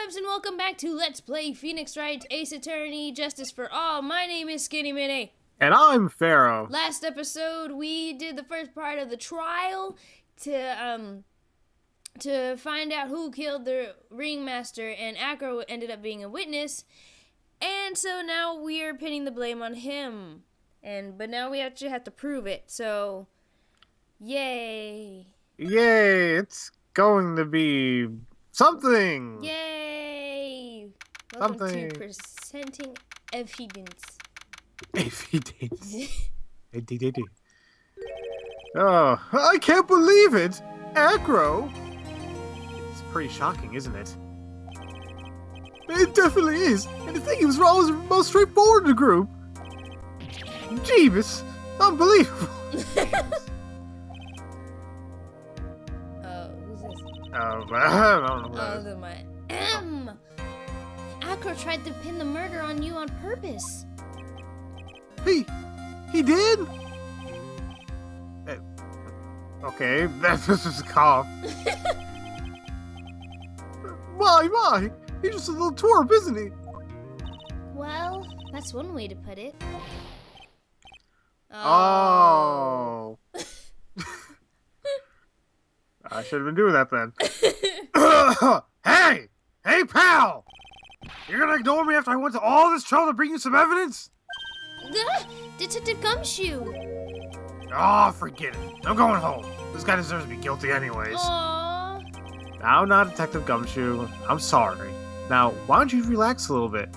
Webs, and welcome back to Let's Play Phoenix Wright, Ace Attorney, Justice for All. My name is Skinny Minnie. And I'm Pharaoh. Last episode, we did the first part of the trial to find out who killed the ringmaster, and Acro ended up being a witness. And so now we're pinning the blame on him. But now we actually have to prove it, so yay. Yay, it's going to be something. Yay! Welcome to presenting evidence. Evidence. Oh, I can't believe it! Acro! It's pretty shocking, isn't it? It definitely is. And the thing he was always the most straightforward in the group. Jeebus! Unbelievable! Who's this? I don't know who that is. My Acro tried to pin the murder on you on purpose. He did? Okay, that's just a cough. My, he's just a little twerp, isn't he? Well, that's one way to put it. Oh. I should have been doing that then. Hey, pal! You're gonna ignore me after I went to all this trouble to bring you some evidence? Detective Gumshoe! Oh, forget it. I'm going home. This guy deserves to be guilty anyways. Aww. I'm not Detective Gumshoe. I'm sorry. Now, why don't you relax a little bit?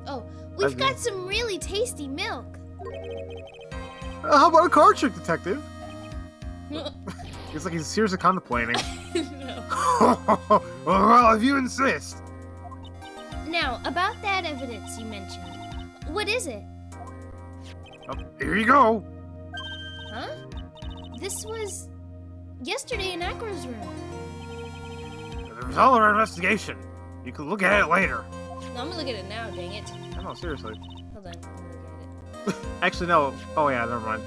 Oh, we've got some really tasty milk. How about a card trick, Detective? He's like he's seriously contemplating. No. Well, if you insist. Now, about that evidence you mentioned, what is it? Oh, here you go. Huh? This was yesterday in Acro's room. The result of our investigation. You can look at it later. No, I'm gonna look at it now, dang it. No, seriously. Hold on, I'm gonna look at it. Actually, no. Oh, yeah, never mind.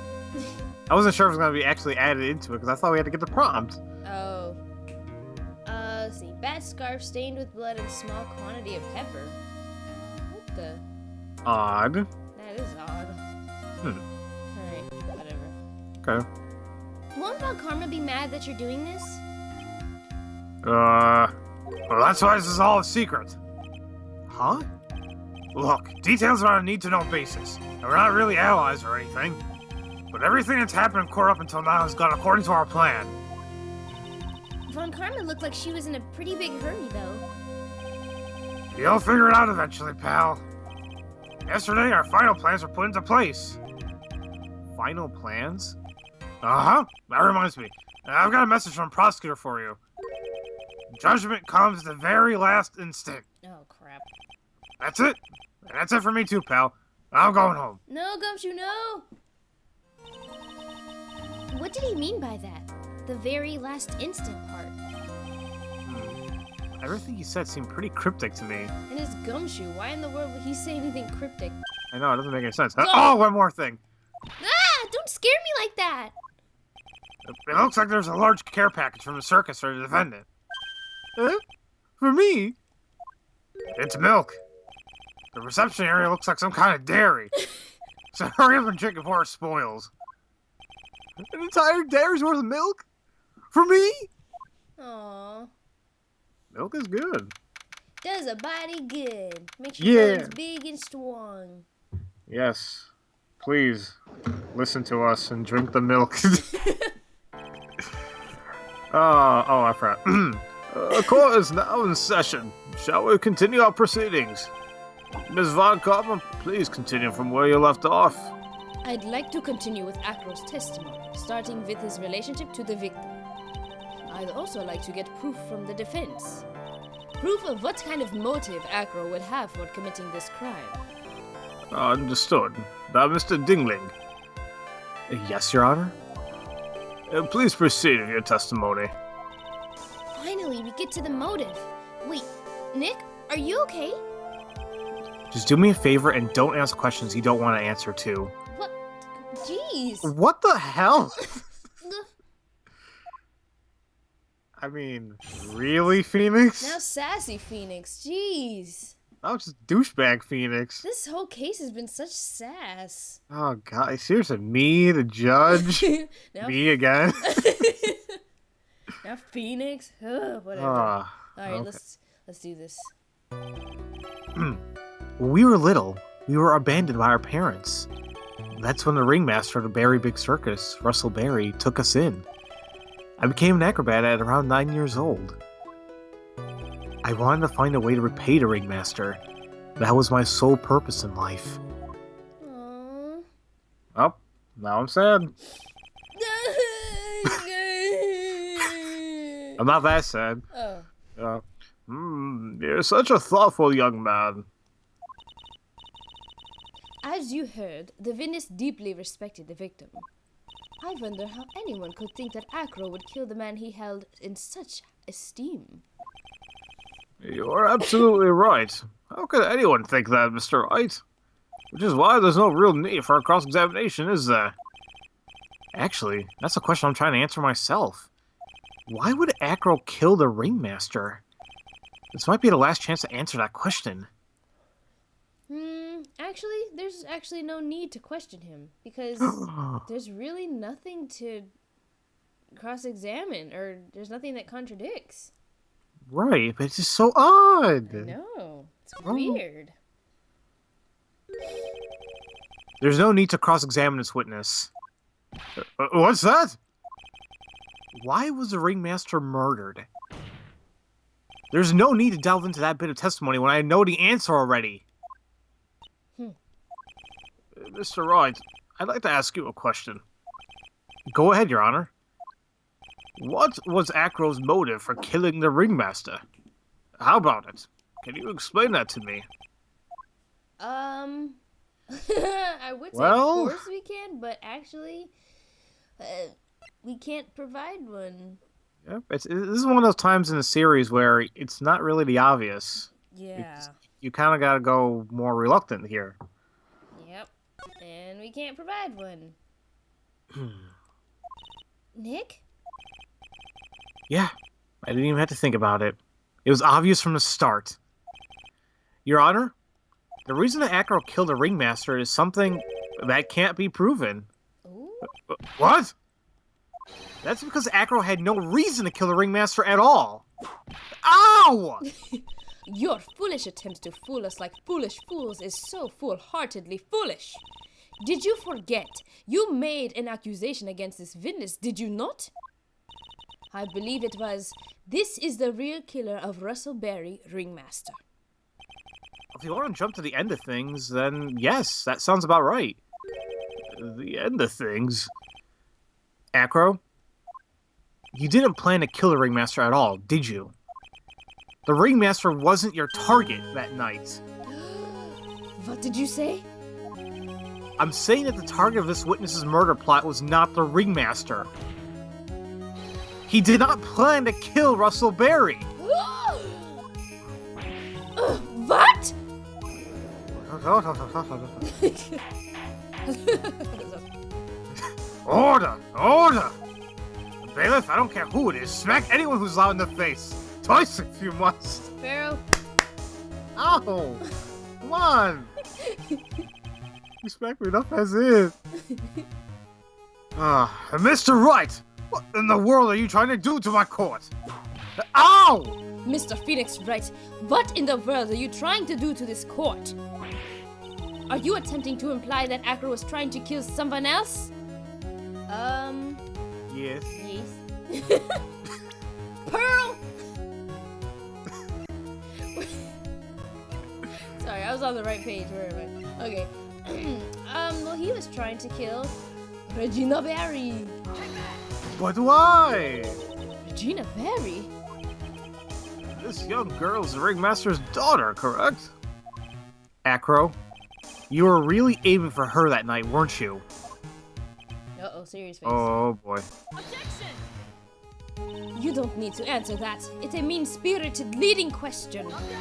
I wasn't sure if it was going to be actually added into it, because I thought we had to get the prompt. Oh. Let's see. Bat scarf stained with blood and small quantity of pepper. What the? Odd. That is odd. Alright, whatever. Okay. Won't Von Karma be mad that you're doing this? Well, that's why this is all a secret. Huh? Look, details are on a need-to-know basis, and we're not really allies or anything. But everything that's happened in court up until now has gone according to our plan. Von Karma looked like she was in a pretty big hurry, though. You'll figure it out eventually, pal. Yesterday, our final plans were put into place. Final plans? Uh-huh. That reminds me. I've got a message from a prosecutor for you. Judgment comes at the very last instant. Oh, crap. That's it. And that's it for me too, pal. I'm going home. No, Gumshoe, no! What did he mean by that? The very last instant part. Everything he said seemed pretty cryptic to me. And it's Gumshoe. Why in the world would he say anything cryptic? I know, it doesn't make any sense. Oh, one more thing. Ah! Don't scare me like that! It looks like there's a large care package from the circus for the defendant. For me? It's milk. The reception area looks like some kind of dairy. So hurry up and drink before it spoils. An entire dairy's worth of milk? For me? Aww. Milk is good. Does a body good. Makes your bones big and strong. Yes. Please, listen to us and drink the milk. I forgot. The court is now in session. Shall we continue our proceedings? Ms. Von Karma, please continue from where you left off. I'd like to continue with Acro's testimony, starting with his relationship to the victim. I'd also like to get proof from the defense. Proof of what kind of motive Acro would have for committing this crime. Understood. Now, Mr. Dingling. Yes, Your Honor? Please proceed in your testimony. Finally, we get to the motive. Wait, Nick, are you okay? Just do me a favor and don't ask questions you don't want to answer to. What? Jeez. What the hell? I mean, really, Phoenix? Now sassy Phoenix, jeez. That was just douchebag Phoenix. This whole case has been such sass. Oh, God. Seriously, me, the judge? Now, Me again? now Phoenix? Ugh, whatever. Alright, Alright, okay. let's do this. When we were little, we were abandoned by our parents. That's when the ringmaster of the Berry Big Circus, Russell Berry, took us in. I became an acrobat at around 9 years old. I wanted to find a way to repay the ringmaster. That was my sole purpose in life. Aww. Oh, now I'm sad. I'm not that sad. Oh. You're such a thoughtful young man. As you heard, the witness deeply respected the victim. I wonder how anyone could think that Acro would kill the man he held in such esteem. You're absolutely right. How could anyone think that, Mr. Wright? Which is why there's no real need for a cross-examination, is there? Actually, that's a question I'm trying to answer myself. Why would Acro kill the ringmaster? This might be the last chance to answer that question. Actually, there's actually no need to question him, because there's really nothing to cross-examine, or there's nothing that contradicts. Right, but it's just so odd. I know. It's weird. There's no need to cross-examine this witness. What's that? Why was the ringmaster murdered? There's no need to delve into that bit of testimony when I know the answer already. Mr. Wright, I'd like to ask you a question. Go ahead, Your Honor. What was Acro's motive for killing the ringmaster? How about it? Can you explain that to me? I would say Well, of course we can, but actually, we can't provide one. Yeah, this is one of those times in the series where it's not really the obvious. Yeah. You kind of got to go more reluctant here. Yep. And we can't provide one. Nick? Yeah, I didn't even have to think about it. It was obvious from the start. Your Honor, the reason that Acro killed the ringmaster is something that can't be proven. Ooh. What? That's because Acro had no reason to kill the ringmaster at all. Ow! Your foolish attempts to fool us like foolish fools is so full-heartedly foolish. Did you forget? You made an accusation against this witness, did you not? I believe it was, this is the real killer of Russell Berry, ringmaster. If you want to jump to the end of things, then yes, that sounds about right. The end of things? Acro? You didn't plan to kill the ringmaster at all, did you? The ringmaster wasn't your target that night. What did you say? I'm saying that the target of this witness's murder plot was not the ringmaster. He did not plan to kill Russell Berry. What? Order! Order! Bailiff, I don't care who it is. Smack anyone who's loud in the face. Twice if you must. Pharaoh. Ow! Come on! You smacked me enough as is. Mr. Wright! What in the world are you trying to do to my court? Ow! Mr. Phoenix Wright, what in the world are you trying to do to this court? Are you attempting to imply that Acro was trying to kill someone else? Yes. Yes. Pearl! Sorry, I was on the right page. Where am I? Okay. Well, he was trying to kill Regina Berry. But why? Regina Berry? This young girl's the ringmaster's daughter, correct? Acro, you were really aiming for her that night, weren't you? Uh-oh, serious face. Oh, boy. Objection! You don't need to answer that. It's a mean-spirited leading question. Objection!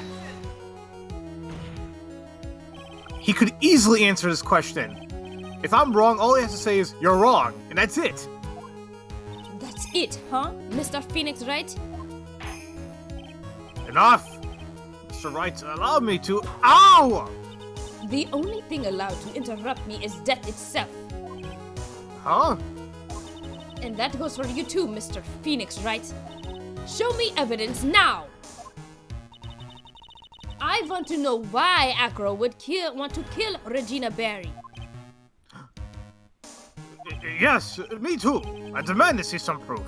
He could easily answer this question. If I'm wrong, all he has to say is, you're wrong, and that's it. That's it, huh, Mr. Phoenix Wright? Enough! Mr. Wright, allow me to. Ow! The only thing allowed to interrupt me is death itself. Huh? And that goes for you too, Mr. Phoenix Wright. Show me evidence now! I want to know why Acro would want to kill Regina Barry. Yes, me too. I demand to see some proof.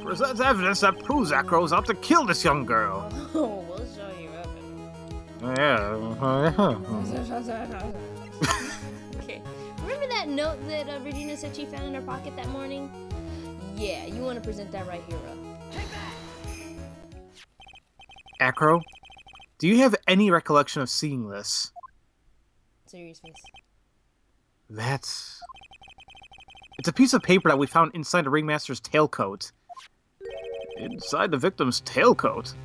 Present evidence that proves Acro's out to kill this young girl. Oh, we'll show you evidence. Okay. Remember that note that Regina said she found in her pocket that morning? Yeah, you want to present that right here, Acro, do you have any recollection of seeing this? Serious face. It's a piece of paper that we found inside the ringmaster's tailcoat. Inside the victim's tailcoat?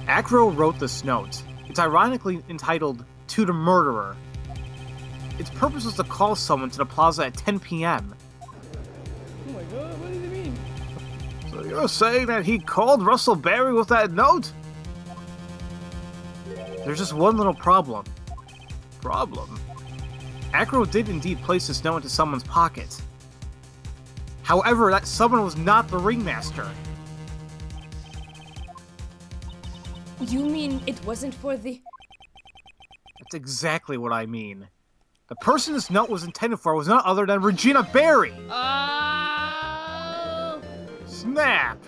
Acro wrote this note. It's ironically entitled, "To the Murderer." Its purpose was to call someone to the plaza at 10 p.m. Oh my god, what does it mean? So you're saying that he called Russell Barry with that note? There's just one little problem. Acro did indeed place this note into someone's pocket. However, that someone was not the ringmaster. You mean it wasn't for the... That's exactly what I mean. The person this note was intended for was none other than Regina Barry! Oh! Snap!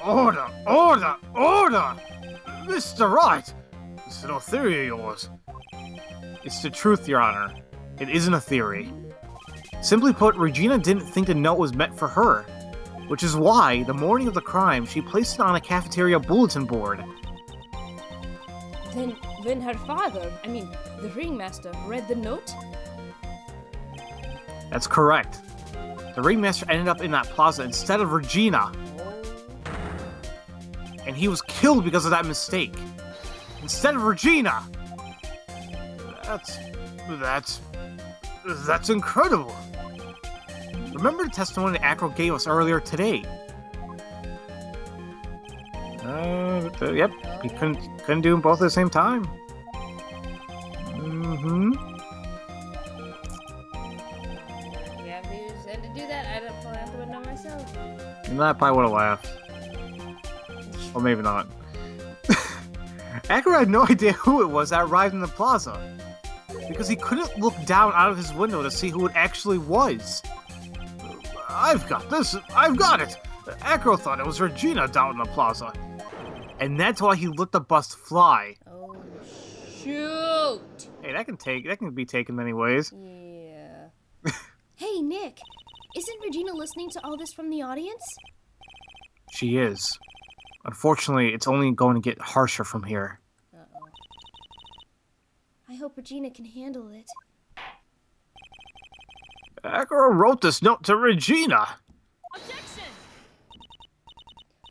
Order! Order! Order! Mr. Wright! This little theory of yours. It's the truth, Your Honor. It isn't a theory. Simply put, Regina didn't think the note was meant for her, which is why, the morning of the crime, she placed it on a cafeteria bulletin board. Then when her father, the ringmaster, read the note? That's correct. The ringmaster ended up in that plaza instead of Regina. And he was killed because of that mistake. Instead of Regina! That's incredible. Remember the testimony that Acro gave us earlier today? Yep, he couldn't do them both at the same time. Mm-hmm. Yeah, if you said to do that, I'd have fallen out the window myself. And I probably would have laughed. Or maybe not. Acro had no idea who it was that arrived in the plaza, because he couldn't look down out of his window to see who it actually was. I've got this! I've got it! Acro thought it was Regina down in the plaza. And that's why he let the bust fly. Oh, shoot! Hey, that can be taken many ways. Yeah. Hey, Nick, isn't Regina listening to all this from the audience? She is. Unfortunately, it's only going to get harsher from here. Uh-oh. I hope Regina can handle it. Acro wrote this note to Regina. Objection!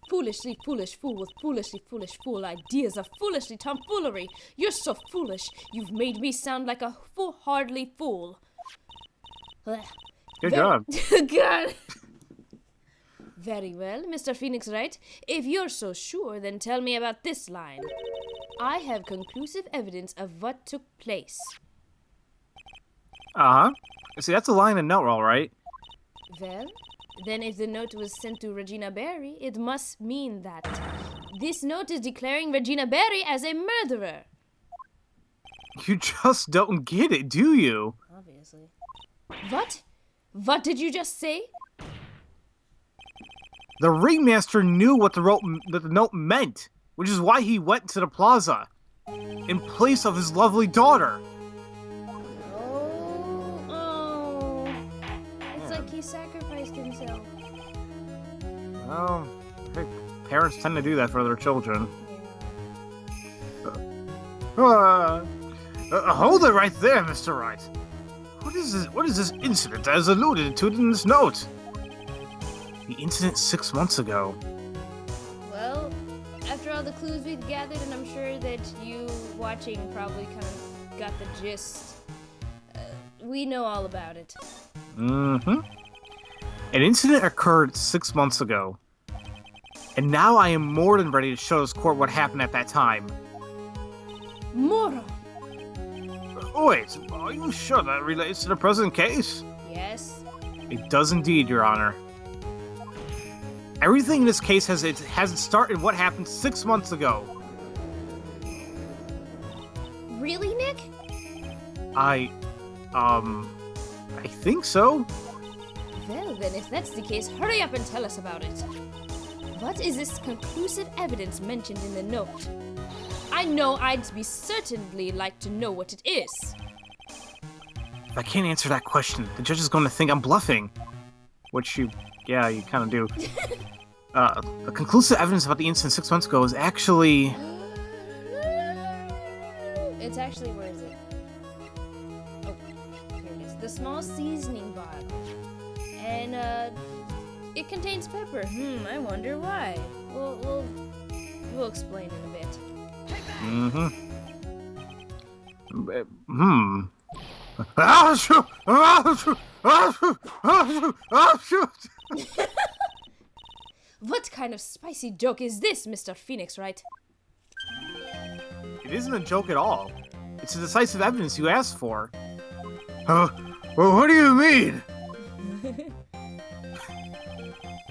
Foolishly foolish fool with foolishly foolish fool ideas of foolishly tomfoolery. You're so foolish. You've made me sound like a foolhardy fool. Good job. God. Very well, Mr. Phoenix Wright. If you're so sure, then tell me about this line. I have conclusive evidence of what took place. Uh-huh. See, that's a line in note, all right. Well, then if the note was sent to Regina Barry, it must mean that this note is declaring Regina Barry as a murderer. You just don't get it, do you? Obviously. What? What did you just say? The ringmaster knew what the note meant, which is why he went to the plaza in place of his lovely daughter. Oh. It's like he sacrificed himself. Well, I think parents tend to do that for their children. Yeah. Hold it right there, Mr. Wright. What is this incident that is alluded to in this note? The incident 6 months ago. Well, after all the clues we've gathered, and I'm sure that you watching probably kind of got the gist, we know all about it. Mm-hmm. An incident occurred 6 months ago, and now I am more than ready to show this court what happened at that time. Moron! Wait, are you sure that relates to the present case? Yes. It does indeed, Your Honor. Everything in this case has its start in what happened 6 months ago. Really, Nick? I think so. Well, then, if that's the case, hurry up and tell us about it. What is this conclusive evidence mentioned in the note? I know I'd be certainly like to know what it is. If I can't answer that question, the judge is going to think I'm bluffing. Which you kind of do. The conclusive evidence about the incident 6 months ago is actually... It's actually, where is it? Oh, here it is. The small seasoning bottle. And, it contains pepper. I wonder why. We'll explain in a bit. What kind of spicy joke is this, Mr. Phoenix, Wright? It isn't a joke at all. It's the decisive evidence you asked for. Well, what do you mean?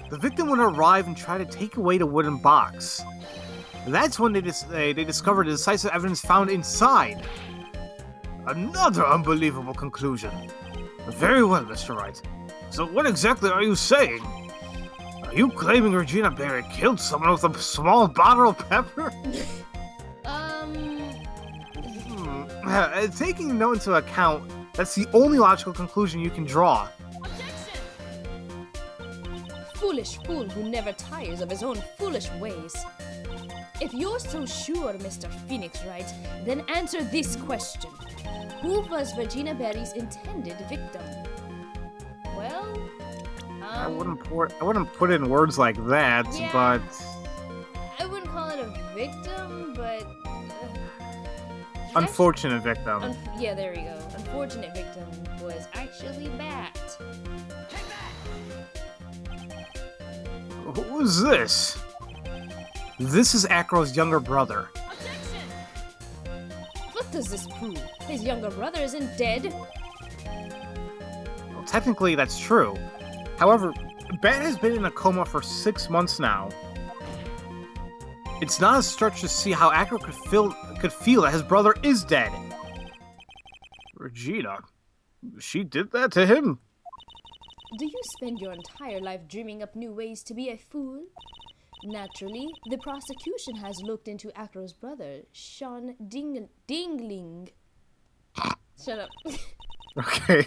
The victim would arrive and try to take away the wooden box. That's when they discovered the decisive evidence found inside. Another unbelievable conclusion. Very well, Mr. Wright. So what exactly are you saying? Are you claiming Regina Berry killed someone with a small bottle of pepper? Taking the note into account, that's the only logical conclusion you can draw. Objection! Foolish fool who never tires of his own foolish ways. If you're so sure, Mr. Phoenix Wright, then answer this question. Who was Regina Berry's intended victim? Well, I wouldn't put it in words like that, yeah, but... I wouldn't call it a victim, but... unfortunate victim. Yeah, there we go. Unfortunate victim was actually Bat. Who is this? This is Acro's younger brother. Objection! What does this prove? His younger brother isn't dead. Well, technically, that's true. However, Bat has been in a coma for 6 months now. It's not a stretch to see how Acro could feel that his brother is dead. Regina, she did that to him. Do you spend your entire life dreaming up new ways to be a fool? Naturally, the prosecution has looked into Acro's brother, Sean Dingling. Shut up. Okay.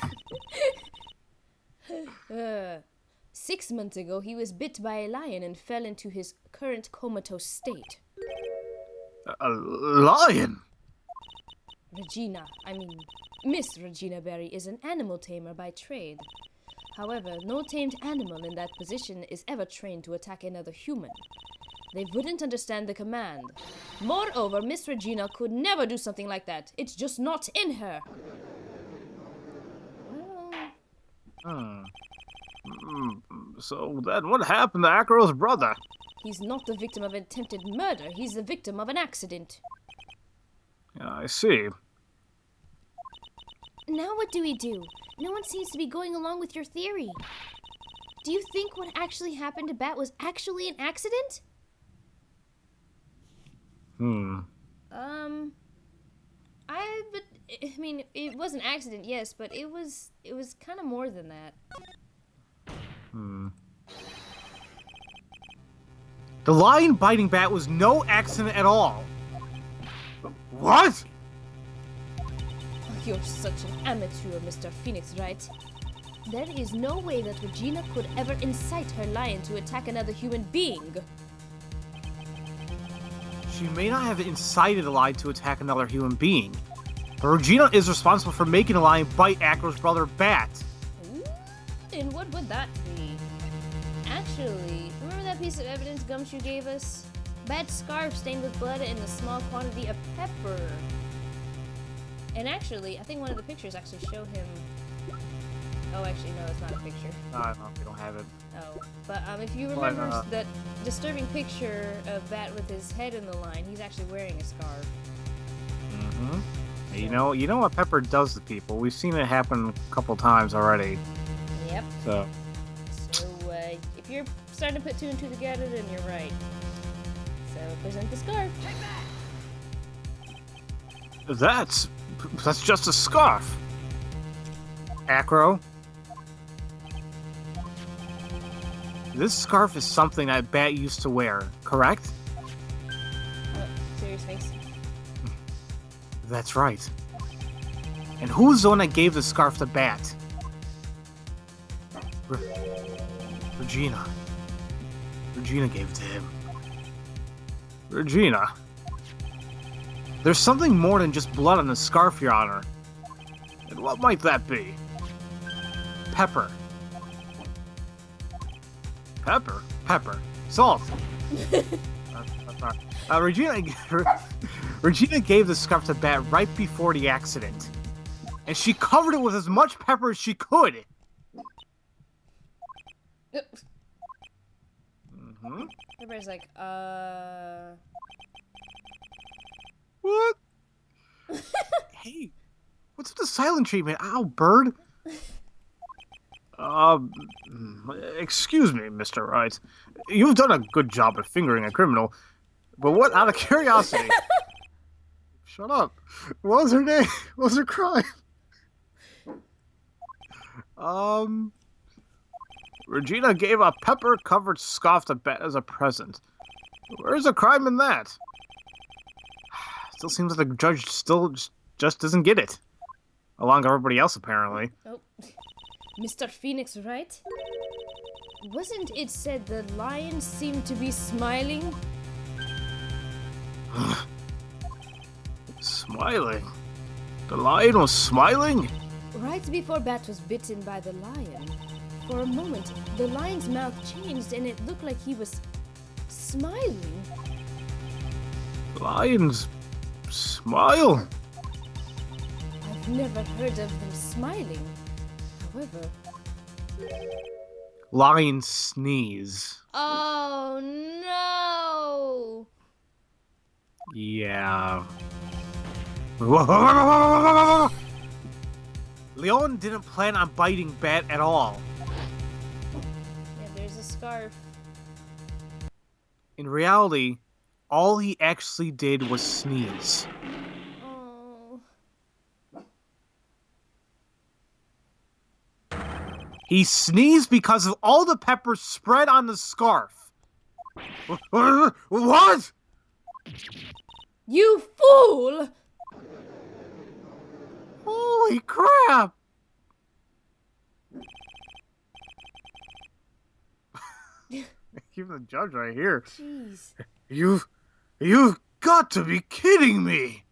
6 months ago, he was bit by a lion and fell into his current comatose state. A lion? Miss Regina Berry is an animal tamer by trade. However, no tamed animal in that position is ever trained to attack another human. They wouldn't understand the command. Moreover, Miss Regina could never do something like that. It's just not in her. Well... So then what happened to Acro's brother? He's not the victim of attempted murder. He's the victim of an accident. Yeah, I see. Now what do we do? No one seems to be going along with your theory. Do you think what actually happened to Bat was actually an accident? It was an accident, yes, but it was kind of more than that. The lion biting Bat was no accident at all. What? You're such an amateur, Mr. Phoenix, Wright. There is no way that Regina could ever incite her lion to attack another human being. She may not have incited a lion to attack another human being, but Regina is responsible for making a lion bite Acro's brother Bat. Ooh, and what would that be? Actually, remember that piece of evidence Gumshoe gave us? Bat's scarf stained with blood and a small quantity of pepper. And actually, I think one of the pictures actually show him Oh, actually, no, it's not a picture. No, we don't have it. Oh, but if you remember that disturbing picture of Bat with his head in the line, he's actually wearing a scarf. Mm-hmm. You know what Pepper does to people. We've seen it happen a couple times already. Yep. So If you're starting to put two and two together, then you're right. So present the scarf. That's just a scarf. Acro. This scarf is something that Bat used to wear, correct? Oh, serious face. That's right. And who was the one that gave the scarf to Bat? Regina. Regina gave it to him. Regina. There's something more than just blood on the scarf, Your Honor. And what might that be? Pepper. Pepper. Salt. Regina gave the scarf to Bat right before the accident. And she covered it with as much pepper as she could. Mm-hmm. Everybody's like, What? Hey, what's with the silent treatment? Ow, bird. Excuse me, Mr. Wright. You've done a good job of fingering a criminal, but what, out of curiosity... Shut up. What was her name? What was her crime? Regina gave a pepper-covered scarf to Bat as a present. Where's the crime in that? Still seems like the judge just doesn't get it. Along with everybody else, apparently. oh, Mr. Phoenix, right? Wasn't it said the lion seemed to be smiling? Smiling? The lion was smiling? Right before Bat was bitten by the lion. For a moment, the lion's mouth changed and it looked like he was smiling. Lions smile? I've never heard of them smiling. However... Lions sneeze. Oh no! Yeah. Leon didn't plan on biting Bat at all. Yeah, there's a scarf. In reality, all he actually did was sneeze. Oh. He sneezed because of all the pepper spread on the scarf. What? You fool! Holy crap! Even the judge right here. Jeez. You've got to be kidding me!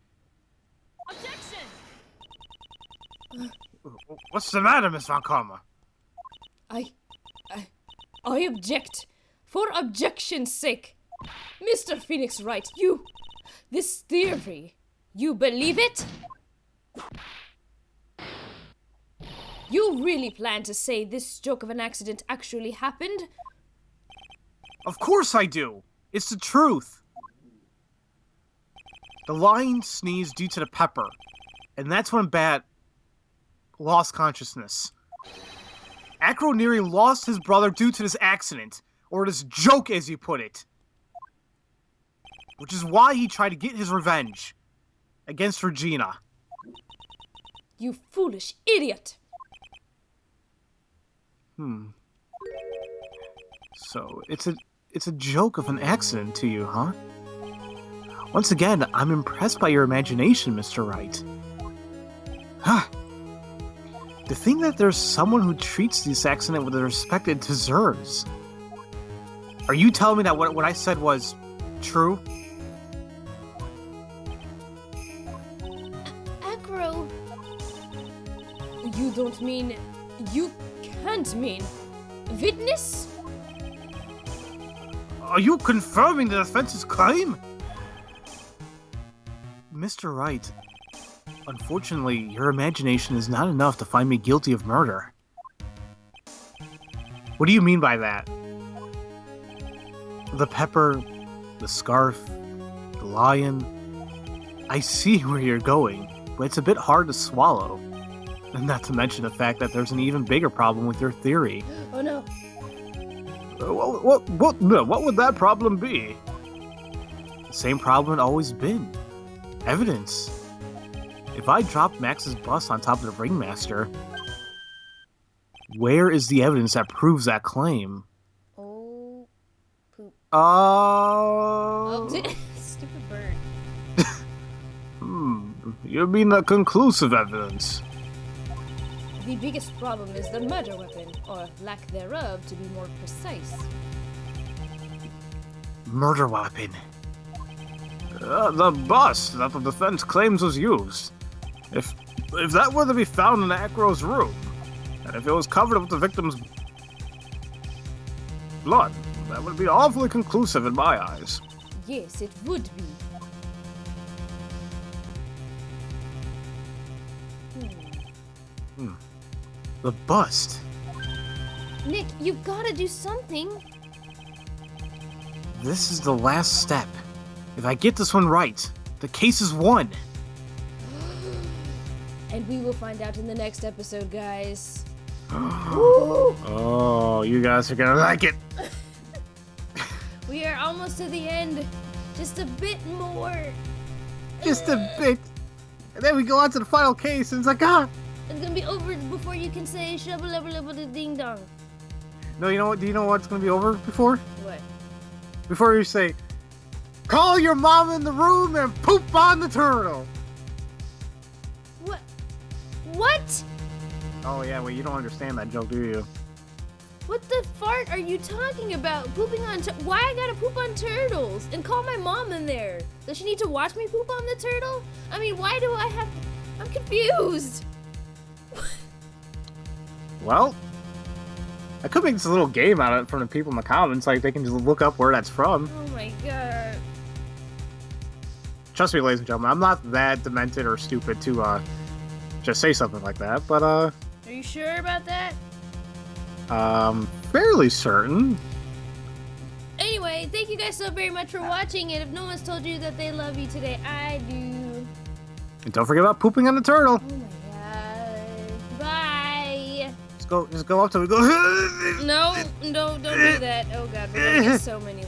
Objection! What's the matter, Miss Von Karma? I object. For objection's sake. Mr. Phoenix Wright, this theory, you believe it? You really plan to say this joke of an accident actually happened? Of course I do. It's the truth. The lion sneezed due to the pepper, and that's when Bat lost consciousness. Acro nearly lost his brother due to this accident, or this joke as you put it. Which is why he tried to get his revenge against Regina. You foolish idiot! So, it's a joke of an accident to you, huh? Once again, I'm impressed by your imagination, Mr. Wright. Huh. To think that there's someone who treats this accident with the respect it deserves. Are you telling me that what I said was true? Acro... You don't mean... You can't mean... Witness? Are you confirming the defense's claim? Mr. Wright, unfortunately, your imagination is not enough to find me guilty of murder. What do you mean by that? The pepper, the scarf, the lion. I see where you're going, but it's a bit hard to swallow. And not to mention the fact that there's an even bigger problem with your theory. Oh no. What would that problem be? The same problem it always been. Evidence. If I dropped Max's bust on top of the ringmaster, where is the evidence that proves that claim? Oh, poop. Oh, Stupid bird. You mean the conclusive evidence? The biggest problem is the murder weapon, or lack thereof, to be more precise. Murder weapon. The bust that the defense claims was used. If that were to be found in Acro's room, and if it was covered with the victim's blood, that would be awfully conclusive in my eyes. Yes, it would be. The bust. Nick, you've got to do something. This is the last step. If I get this one right, the case is won. And we will find out in the next episode, guys. Oh, you guys are gonna like it. We are almost to the end. Just a bit more. Just a bit. And then we go on to the final case, and it's like, It's gonna be over before you can say shabba ding dong. No, you know what? Do you know what's gonna be over before? What? Before you say, call your mom in the room and poop on the turtle. What? Oh yeah, well you don't understand that joke, do you? What the fart are you talking about? Pooping on why I gotta poop on turtles? And call my mom in there. Does she need to watch me poop on the turtle? I mean, why do I have... I'm confused. Well, I could make this a little game out of it from the people in the comments, like they can just look up where that's from. Oh my god. Trust me, ladies and gentlemen, I'm not that demented or stupid to just say something like that, but Are you sure about that? fairly certain. Anyway, thank you guys so very much for watching, and if no one's told you that they love you today, I do. And don't forget about pooping on the turtle. Oh my god. Bye. Just go up to it. Go. No, don't do that. Oh god, we're gonna get so many